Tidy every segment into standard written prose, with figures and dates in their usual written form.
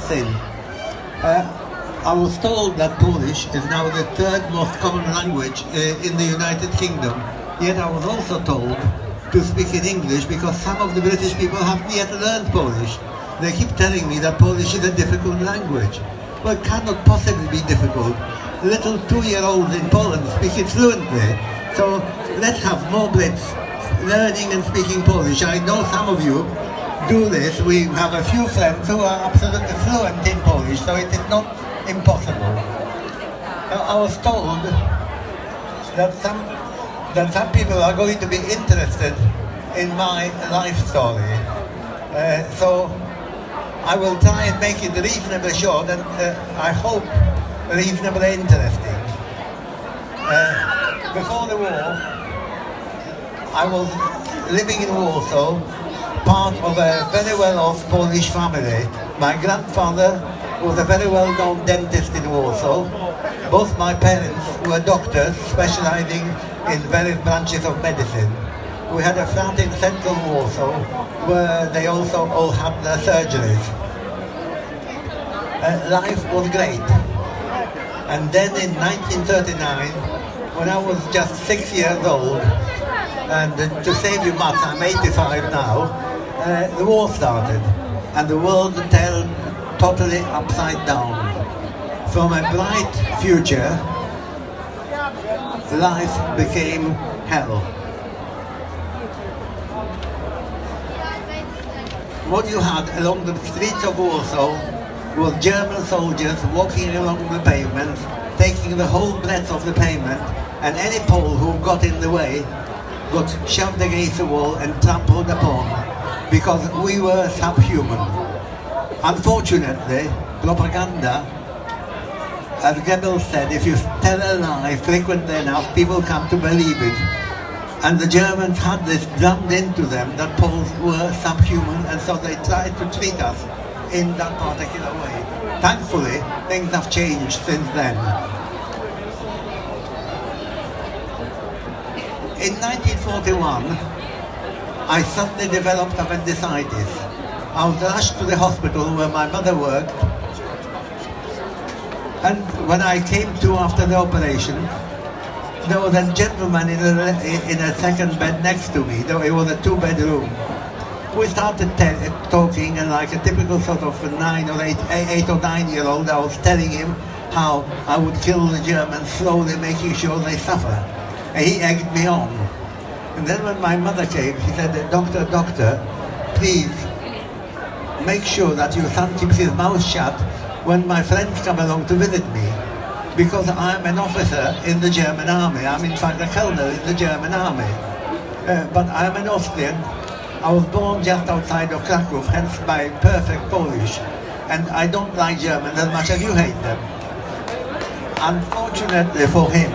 sin. I was told that Polish is now the third most common language in the United Kingdom. Yet I was also told to speak in English because some of the British people haven't yet learned Polish. They keep telling me that Polish is a difficult language. Well, it cannot possibly be difficult. Little 2-year-olds in Poland speak it fluently. So let's have more Brits learning and speaking Polish. I know some of you do this. We have a few friends who are absolutely fluent in Polish, so it is not impossible. I was told that some people are going to be interested in my life story. So I will try and make it reasonably short and I hope reasonably interesting. Before the war, I was living in Warsaw, part of a very well-off Polish family. My grandfather was a very well-known dentist in Warsaw. Both my parents were doctors specializing in various branches of medicine. We had a flat in central Warsaw where they also all had their surgeries. Life was great. And then in 1939, when I was just 6 years old, and to save you much, I'm 85 now, the war started and the world turned totally upside down. From a bright future, life became hell. What you had along the streets of Warsaw was German soldiers walking along the pavement, taking the whole breadth of the pavement, and any Pole who got in the way got shoved against the wall and trampled upon, because we were subhuman. Unfortunately, propaganda, as Goebbels said, if you tell a lie frequently enough, people come to believe it. And the Germans had this drummed into them that Poles were subhuman, and so they tried to treat us in that particular way. Thankfully, things have changed since then. In 1941, I suddenly developed appendicitis. I was rushed to the hospital where my mother worked, and when I came to after the operation, there was a gentleman in a second bed next to me, though it was a 2-bed room. We started talking, and like a typical sort of 8 or 9-year-old, I was telling him how I would kill the Germans, slowly making sure they suffer. And he egged me on. And then when my mother came, she said, Doctor, please make sure that your son keeps his mouth shut when my friends come along to visit me. Because I'm an officer in the German army. I'm in fact a colonel in the German army. But I'm an Austrian. I was born just outside of Krakow, hence my perfect Polish. And I don't like Germans as much as you hate them. Unfortunately for him,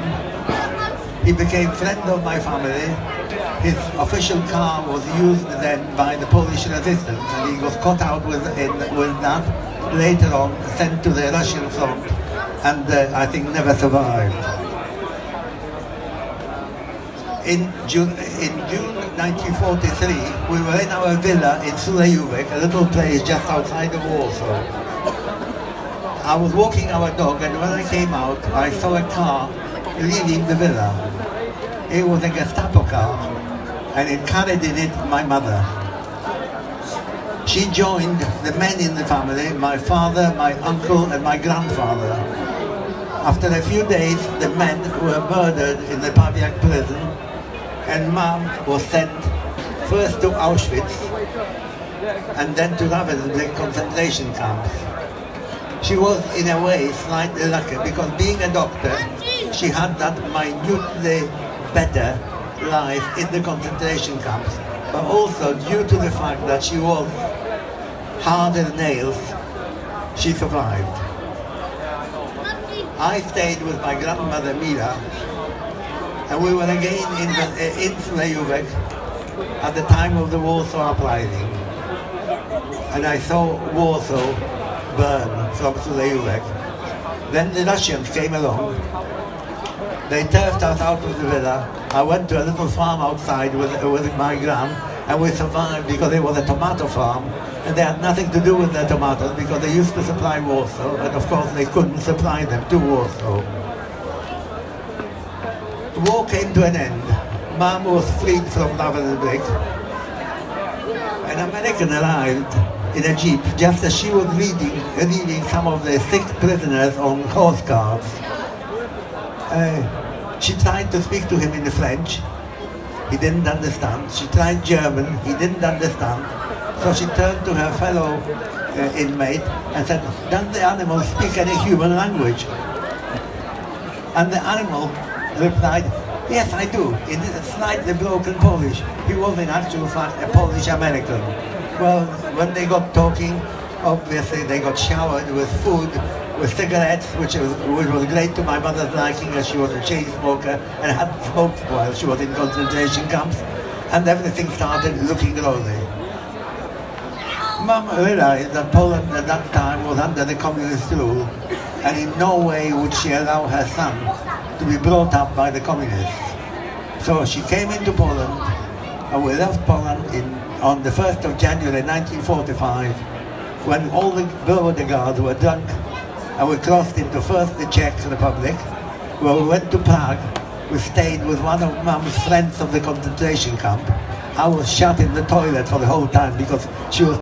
he became friend of my family. His official car was used then by the Polish resistance, and he was caught out with that, later on sent to the Russian front, and I think never survived. In June 1943, we were in our villa in Sulejówek, a little place just outside of Warsaw. I was walking our dog, and when I came out, I saw a car leaving the villa. It was a Gestapo car, and it carried in it my mother. She joined the men in the family, my father, my uncle, and my grandfather. After a few days, the men were murdered in the Pawiak prison, and Mom was sent first to Auschwitz and then to Ravensbrück concentration camps. She was in a way slightly lucky, because being a doctor, she had that minutely better life in the concentration camps, but also due to the fact that she was hard as nails, she survived. I stayed with my grandmother Mira, and we were again in Sulejówek at the time of the Warsaw Uprising. And I saw Warsaw burn from Sulejówek. Then the Russians came along. They turfed us out of the villa. I went to a little farm outside with my gran, and we survived because it was a tomato farm, and they had nothing to do with their tomatoes because they used to supply Warsaw, and of course they couldn't supply them to Warsaw. The war came to an end. Mum was freed from Ravensbrück. An American arrived in a jeep just as she was leaving some of the sick prisoners on horse carts. She tried to speak to him in French. He didn't understand. She tried German. He didn't understand. So she turned to her fellow inmate and said, "Does the animal speak any human language?" And the animal replied, "Yes, I do, in slightly broken Polish." He was in actual fact a Polish American. Well, when they got talking, obviously they got showered with food, with cigarettes, which was great to my mother's liking, as she was a chain smoker and had smoked while she was in concentration camps, and everything started looking rosy. Mum realized that Poland at that time was under the communist rule, and in no way would she allow her son to be brought up by the communists. So she came into Poland, and we left Poland on the 1st of January 1945, when all the border guards were drunk, and we crossed into first the Czech Republic, where we went to Prague. We stayed with one of Mum's friends of the concentration camp. I was shut in the toilet for the whole time because she was